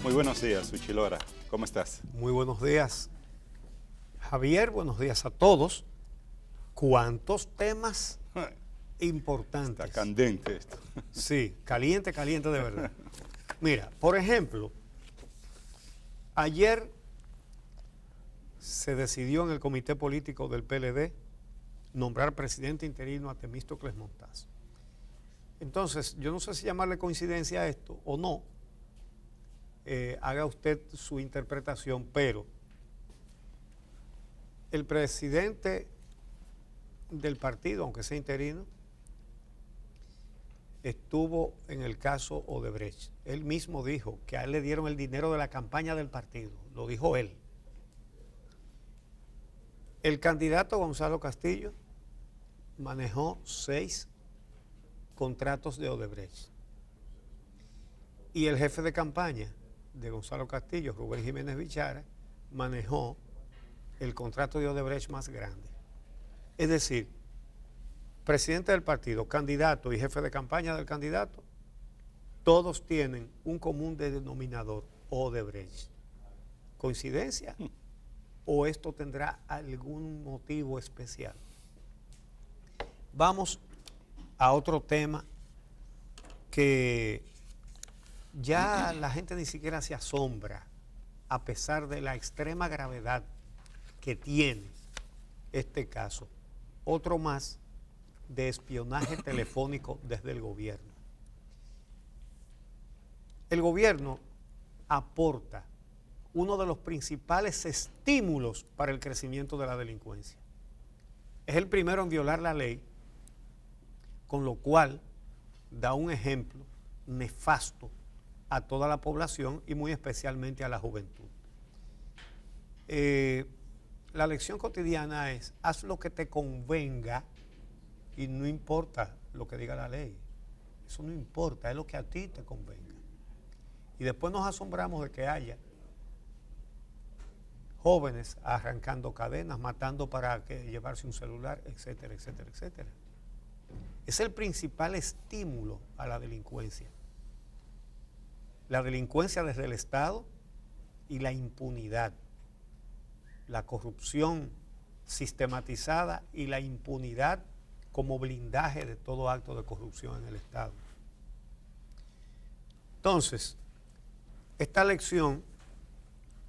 Muy buenos días, Uchilora. ¿Cómo estás? Muy buenos días, Javier. Buenos días a todos. ¿Cuántos temas importantes? Está candente esto. Sí, caliente, caliente de verdad. Mira, por ejemplo, ayer se decidió en el comité político del PLD nombrar presidente interino a Temístocles Montaz. Entonces, yo no sé si llamarle coincidencia a esto o no. Haga usted su interpretación, pero el presidente del partido, aunque sea interino, estuvo en el caso Odebrecht. Él mismo dijo que a él le dieron el dinero de la campaña del partido, lo dijo él. El candidato Gonzalo Castillo manejó 6 contratos de Odebrecht. Y el jefe de campaña de Gonzalo Castillo, Rubén Jiménez Bichara, manejó el contrato de Odebrecht más grande. Es decir, presidente del partido, candidato y jefe de campaña del candidato, todos tienen un común denominador, Odebrecht. ¿Coincidencia? ¿O esto tendrá algún motivo especial? Vamos a otro tema que ya la gente ni siquiera se asombra, a pesar de la extrema gravedad que tiene este caso. Otro más de espionaje telefónico desde el gobierno. El gobierno aporta uno de los principales estímulos para el crecimiento de la delincuencia. Es el primero en violar la ley, con lo cual da un ejemplo nefasto a toda la población y muy especialmente a la juventud. La lección cotidiana es: haz lo que te convenga y no importa lo que diga la ley. Eso no importa, es lo que a ti te convenga. Y después nos asombramos de que haya jóvenes arrancando cadenas, matando para llevarse un celular, etcétera, etcétera, etcétera. Es el principal estímulo a la delincuencia. La delincuencia desde el Estado y la impunidad. La corrupción sistematizada y la impunidad como blindaje de todo acto de corrupción en el Estado. Entonces, esta lección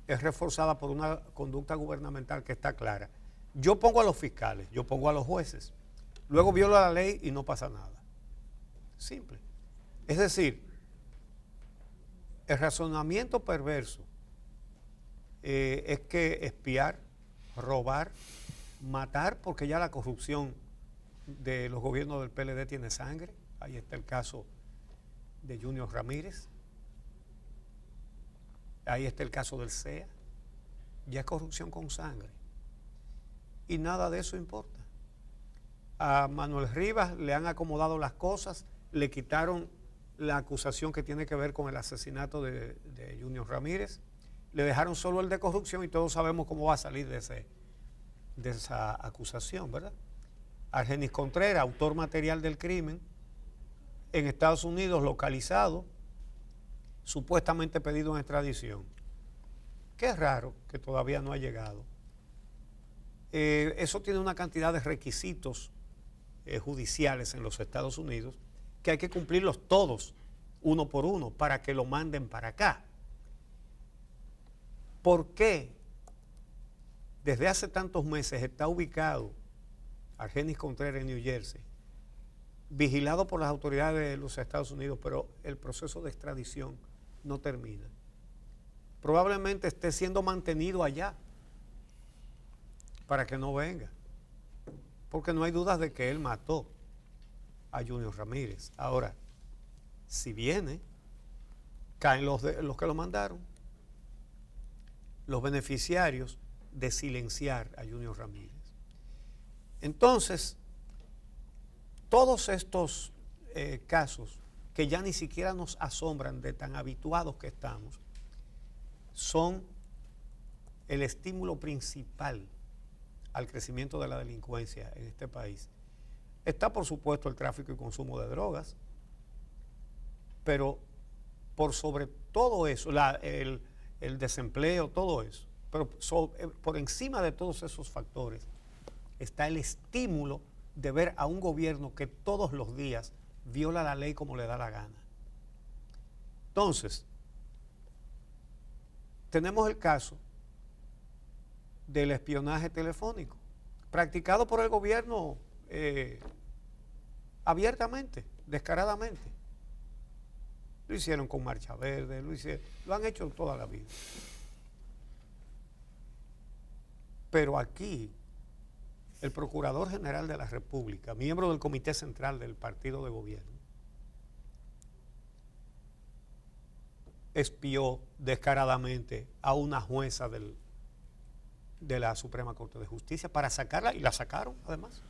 es reforzada por una conducta gubernamental que está clara. Yo pongo a los fiscales, yo pongo a los jueces, luego violo la ley y no pasa nada. Simple. Es decir, el razonamiento perverso es que espiar, robar, matar, porque ya la corrupción de los gobiernos del PLD tiene sangre. Ahí está el caso de Junior Ramírez. Ahí está el caso del CEA. Ya es corrupción con sangre. Y nada de eso importa. A Manuel Rivas le han acomodado las cosas, le quitaron la acusación que tiene que ver con el asesinato de Junior Ramírez, le dejaron solo el de corrupción y todos sabemos cómo va a salir de esa acusación, ¿verdad? Argenis Contreras, autor material del crimen, en Estados Unidos localizado, supuestamente pedido en extradición. Qué raro que todavía no ha llegado. Eso tiene una cantidad de requisitos judiciales en los Estados Unidos que hay que cumplirlos todos, uno por uno, para que lo manden para acá. ¿Por qué desde hace tantos meses está ubicado Argenis Contreras en New Jersey, vigilado por las autoridades de los Estados Unidos, pero el proceso de extradición no termina? Probablemente esté siendo mantenido allá para que no venga, porque no hay dudas de que él mató a Junior Ramírez. Ahora, si viene, caen los que lo mandaron, los beneficiarios de silenciar a Junior Ramírez. Entonces, todos estos casos que ya ni siquiera nos asombran de tan habituados que estamos, son el estímulo principal al crecimiento de la delincuencia en este país. Está, por supuesto, el tráfico y consumo de drogas, pero por sobre todo eso, el desempleo, todo eso. Pero por encima de todos esos factores está el estímulo de ver a un gobierno que todos los días viola la ley como le da la gana. Entonces, tenemos el caso del espionaje telefónico, practicado por el gobierno abiertamente, descaradamente. Lo hicieron con Marcha Verde, lo han hecho toda la vida. Pero aquí, el Procurador General de la República, miembro del Comité Central del Partido de Gobierno, espió descaradamente a una jueza de la Suprema Corte de Justicia para sacarla, y la sacaron además.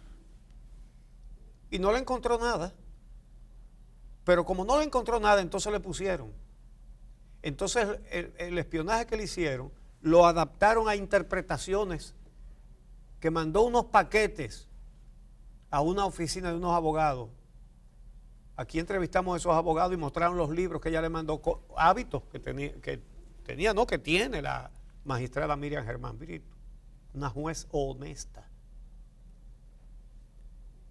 Y no le encontró nada. Pero como no le encontró nada, entonces le pusieron. Entonces el espionaje que le hicieron lo adaptaron a interpretaciones, que mandó unos paquetes a una oficina de unos abogados. Aquí entrevistamos a esos abogados y mostraron los libros que ella le mandó, hábitos que tiene la magistrada Miriam Germán Brito, una juez honesta.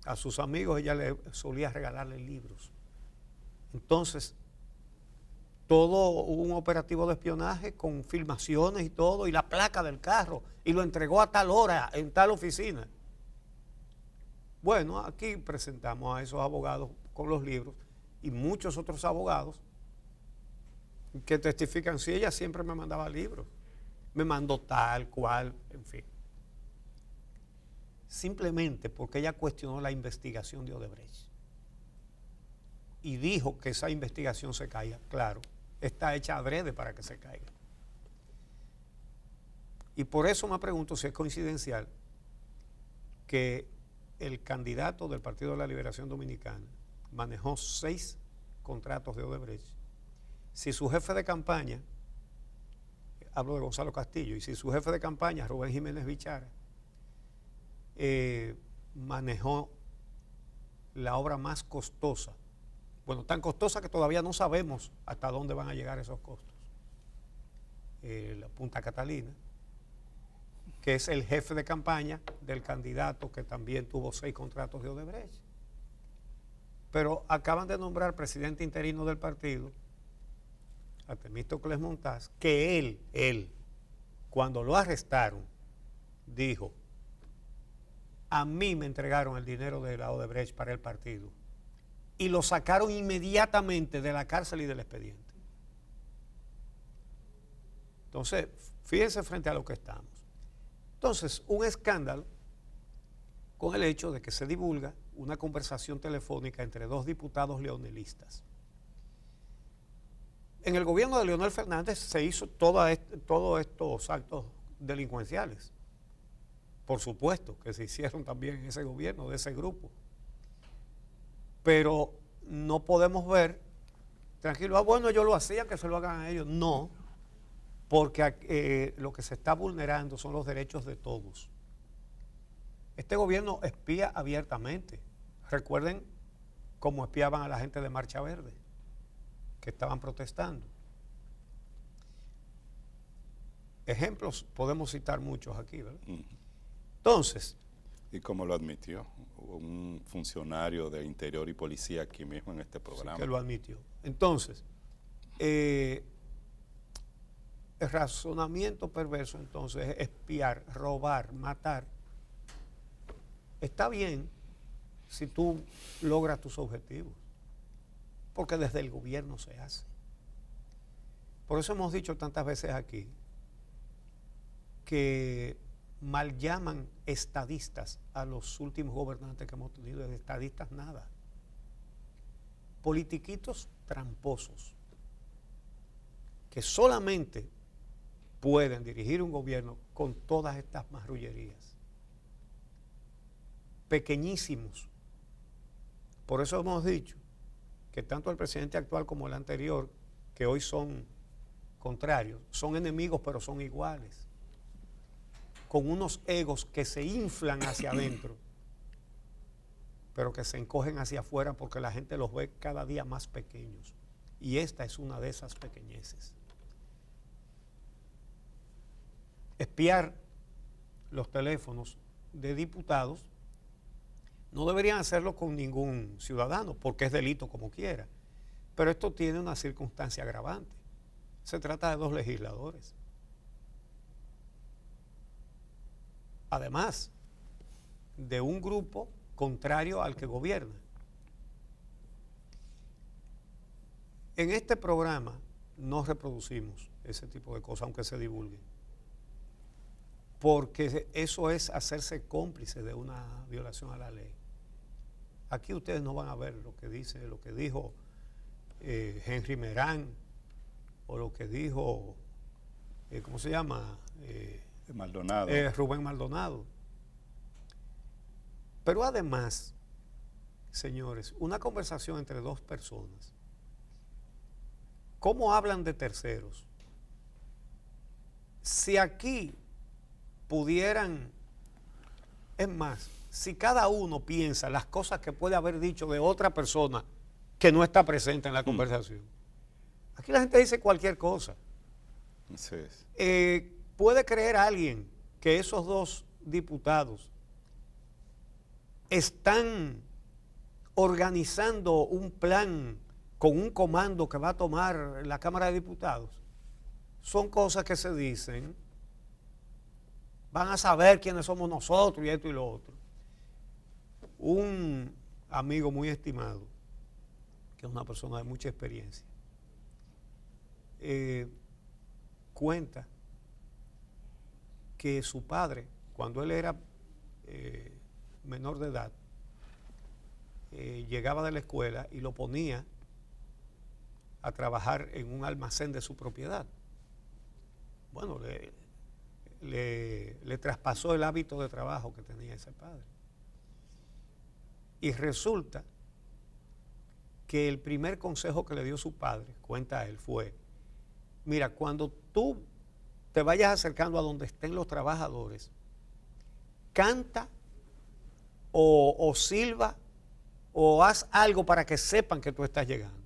A sus amigos ella le solía regalarle libros. Entonces, todo un operativo de espionaje con filmaciones y todo, y la placa del carro, y lo entregó a tal hora en tal oficina. Bueno, aquí presentamos a esos abogados con los libros y muchos otros abogados que testifican, sí, ella siempre me mandaba libros, me mandó tal cual, en fin. Simplemente porque ella cuestionó la investigación de Odebrecht y dijo que esa investigación se caiga. Claro, está hecha adrede para que se caiga. Y por eso me pregunto si es coincidencial que el candidato del Partido de la Liberación Dominicana manejó 6 contratos de Odebrecht, si su jefe de campaña, hablo de Gonzalo Castillo, y si su jefe de campaña, Rubén Jiménez Bichara, manejó la obra más costosa, bueno, tan costosa que todavía no sabemos hasta dónde van a llegar esos costos, la Punta Catalina, que es el jefe de campaña del candidato que también tuvo 6 contratos de Odebrecht. Pero acaban de nombrar presidente interino del partido a Temístocles Montaz, que él, cuando lo arrestaron, dijo: a mí me entregaron el dinero de la Odebrecht para el partido, y lo sacaron inmediatamente de la cárcel y del expediente. Entonces, fíjense frente a lo que estamos. Entonces, un escándalo con el hecho de que se divulga una conversación telefónica entre 2 diputados leonelistas. En el gobierno de Leonel Fernández se hizo todos estos actos delincuenciales. Por supuesto que se hicieron también en ese gobierno, de ese grupo. Pero no podemos ver, tranquilo, bueno, ellos lo hacían, que se lo hagan a ellos. No, porque lo que se está vulnerando son los derechos de todos. Este gobierno espía abiertamente. Recuerden cómo espiaban a la gente de Marcha Verde, que estaban protestando. Ejemplos podemos citar muchos aquí, ¿verdad? Entonces... ¿Y cómo lo admitió? Un funcionario de Interior y Policía aquí mismo en este programa. Sí, que lo admitió. Entonces, el razonamiento perverso entonces es espiar, robar, matar. Está bien si tú logras tus objetivos, porque desde el gobierno se hace. Por eso hemos dicho tantas veces aquí que mal llaman estadistas a los últimos gobernantes que hemos tenido. De estadistas nada. Politiquitos tramposos que solamente pueden dirigir un gobierno con todas estas marrullerías. Pequeñísimos. Por eso hemos dicho que tanto el presidente actual como el anterior, que hoy son contrarios, son enemigos pero son iguales, con unos egos que se inflan hacia adentro, pero que se encogen hacia afuera porque la gente los ve cada día más pequeños. Y esta es una de esas pequeñeces. Espiar los teléfonos de diputados no deberían hacerlo con ningún ciudadano, porque es delito como quiera. Pero esto tiene una circunstancia agravante. Se trata de 2 legisladores. Además de un grupo contrario al que gobierna. En este programa no reproducimos ese tipo de cosas, aunque se divulguen, porque eso es hacerse cómplice de una violación a la ley. Aquí ustedes no van a ver lo que dijo Henry Merán, o lo que dijo, ¿cómo se llama? Maldonado. Rubén Maldonado. Pero además, señores, una conversación entre 2 personas, ¿cómo hablan de terceros? Si aquí pudieran, es más, si cada uno piensa las cosas que puede haber dicho de otra persona que no está presente en la conversación. Aquí la gente dice cualquier cosa. Así es. ¿Puede creer alguien que esos 2 diputados están organizando un plan con un comando que va a tomar la Cámara de Diputados? Son cosas que se dicen, van a saber quiénes somos nosotros y esto y lo otro. Un amigo muy estimado, que es una persona de mucha experiencia, cuenta que su padre, cuando él era menor de edad, llegaba de la escuela y lo ponía a trabajar en un almacén de su propiedad. Bueno, le traspasó el hábito de trabajo que tenía ese padre. Y resulta que el primer consejo que le dio su padre, cuenta él, fue: mira, cuando tú te vayas acercando a donde estén los trabajadores, canta o silba o haz algo para que sepan que tú estás llegando.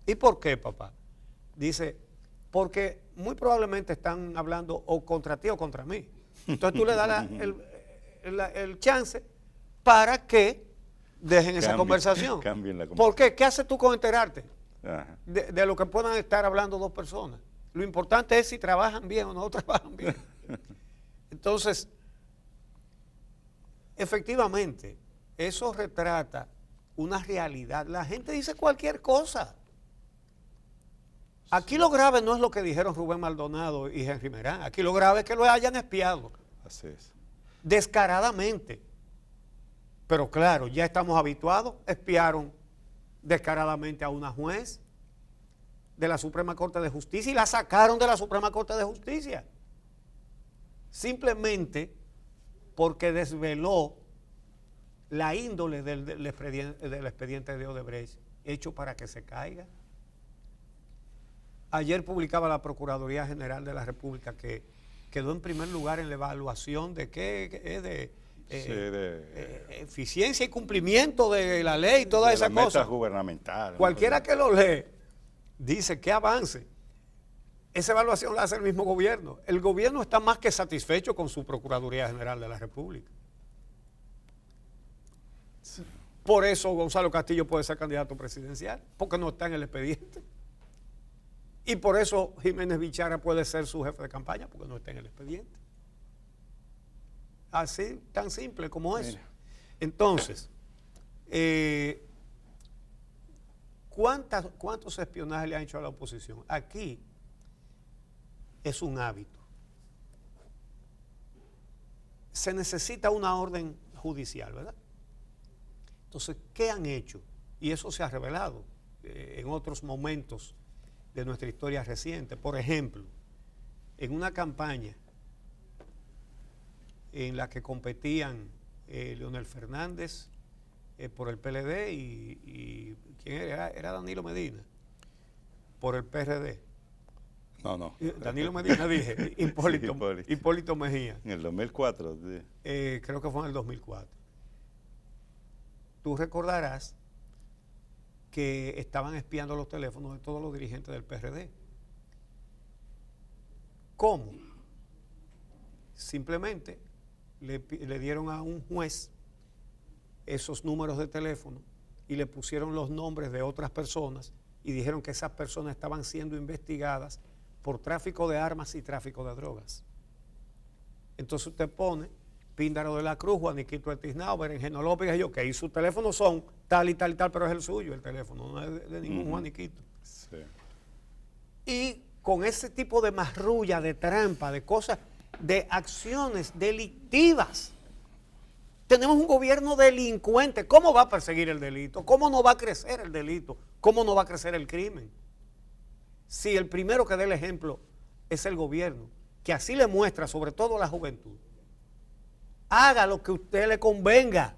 ¿Y por qué, papá? Dice, porque muy probablemente están hablando o contra ti o contra mí. Entonces tú le das el chance para que dejen esa conversación. Cambien la conversación. ¿Por qué? ¿Qué haces tú con enterarte Ajá. de lo que puedan estar hablando 2 personas? Lo importante es si trabajan bien o no trabajan bien. Entonces, efectivamente, eso retrata una realidad. La gente dice cualquier cosa. Aquí lo grave no es lo que dijeron Rubén Maldonado y Henry Merán. Aquí lo grave es que lo hayan espiado. Así es. Descaradamente. Pero claro, ya estamos habituados. Espiaron descaradamente a una juez de la Suprema Corte de Justicia y la sacaron de la Suprema Corte de Justicia. Simplemente porque desveló la índole del expediente de Odebrecht, hecho para que se caiga. Ayer publicaba la Procuraduría General de la República que quedó en primer lugar en la evaluación de eficiencia y cumplimiento de la ley y todas esas cosas. Metas gubernamentales. Cualquiera que lo lee dice que avance. Esa evaluación la hace el mismo gobierno. El gobierno está más que satisfecho con su Procuraduría General de la República. Por eso Gonzalo Castillo puede ser candidato presidencial, porque no está en el expediente. Y por eso Jiménez Bichara puede ser su jefe de campaña, porque no está en el expediente. Así, tan simple como eso. Entonces, ¿cuántos espionajes le han hecho a la oposición? Aquí es un hábito. Se necesita una orden judicial, ¿verdad? Entonces, ¿qué han hecho? Y eso se ha revelado en otros momentos de nuestra historia reciente. Por ejemplo, en una campaña en la que competían Leonel Fernández por el PLD y ¿quién era? Era Danilo Medina por el PRD. No. Danilo Medina dije, Hipólito Mejía. En el 2004. Sí. Creo que fue en el 2004. Tú recordarás que estaban espiando los teléfonos de todos los dirigentes del PRD. ¿Cómo? Simplemente le dieron a un juez esos números de teléfono y le pusieron los nombres de otras personas y dijeron que esas personas estaban siendo investigadas por tráfico de armas y tráfico de drogas. Entonces usted pone Píndaro de la Cruz, Juaniquito de Tiznao, Berenjeno López, y yo, que ahí sus teléfonos son tal y tal y tal, pero es el suyo el teléfono, no es de ningún Juaniquito. Sí. Y con ese tipo de marrulla, de trampa, de cosas, de acciones delictivas, tenemos un gobierno delincuente. ¿Cómo va a perseguir el delito? ¿Cómo no va a crecer el delito? ¿Cómo no va a crecer el crimen? Si el primero que dé el ejemplo es el gobierno, que así le muestra, sobre todo a la juventud, haga lo que a usted le convenga.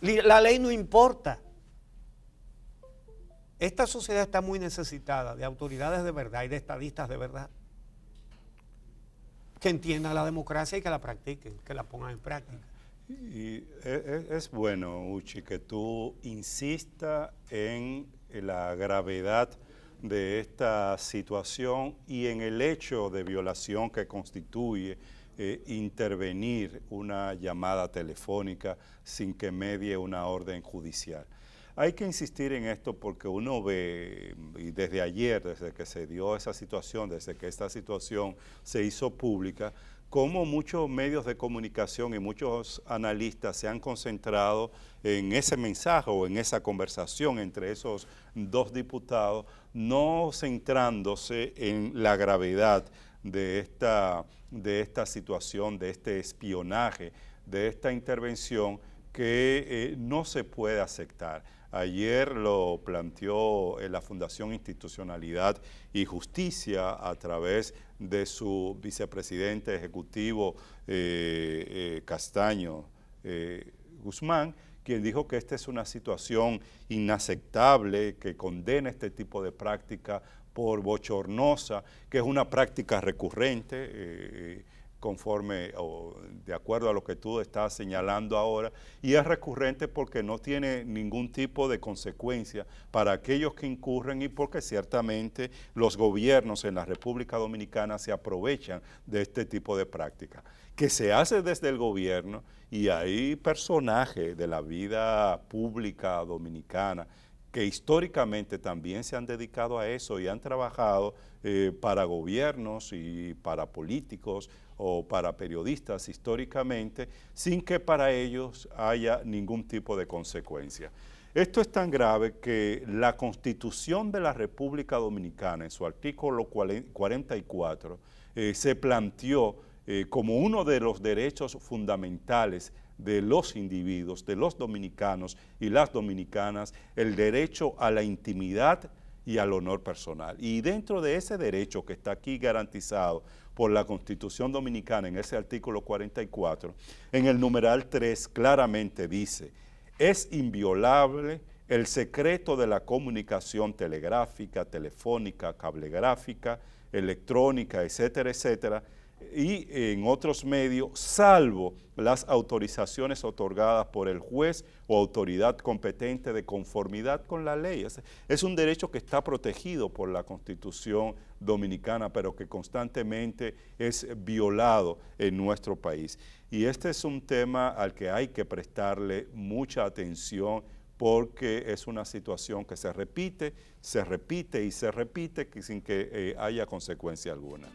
La ley no importa. Esta sociedad está muy necesitada de autoridades de verdad y de estadistas de verdad que entiendan la democracia y que la practiquen, que la pongan en práctica. Y es bueno, Uchi, que tú insistas en la gravedad de esta situación y en el hecho de violación que constituye intervenir una llamada telefónica sin que medie una orden judicial. Hay que insistir en esto porque uno ve, y desde ayer, desde que se dio esa situación, desde que esta situación se hizo pública, cómo muchos medios de comunicación y muchos analistas se han concentrado en ese mensaje o en esa conversación entre esos dos diputados, no centrándose en la gravedad de esta situación, de este espionaje, de esta intervención que no se puede aceptar. Ayer lo planteó la Fundación Institucionalidad y Justicia a través de su vicepresidente ejecutivo Castaño Guzmán, quien dijo que esta es una situación inaceptable, que condena este tipo de práctica por bochornosa, que es una práctica recurrente, conforme o de acuerdo a lo que tú estás señalando ahora, y es recurrente porque no tiene ningún tipo de consecuencia para aquellos que incurren y porque ciertamente los gobiernos en la República Dominicana se aprovechan de este tipo de práctica, que se hace desde el gobierno, y hay personajes de la vida pública dominicana que históricamente también se han dedicado a eso y han trabajado para gobiernos y para políticos o para periodistas históricamente, sin que para ellos haya ningún tipo de consecuencia. Esto es tan grave que la Constitución de la República Dominicana, en su artículo 44, se planteó como uno de los derechos fundamentales de los individuos, de los dominicanos y las dominicanas, el derecho a la intimidad y al honor personal. Y dentro de ese derecho que está aquí garantizado por la Constitución Dominicana en ese artículo 44, en el numeral 3 claramente dice: es inviolable el secreto de la comunicación telegráfica, telefónica, cablegráfica, electrónica, etcétera, etcétera, y en otros medios, salvo las autorizaciones otorgadas por el juez o autoridad competente de conformidad con la ley. Es un derecho que está protegido por la Constitución Dominicana, pero que constantemente es violado en nuestro país. Y este es un tema al que hay que prestarle mucha atención, porque es una situación que se repite y se repite sin que haya consecuencia alguna.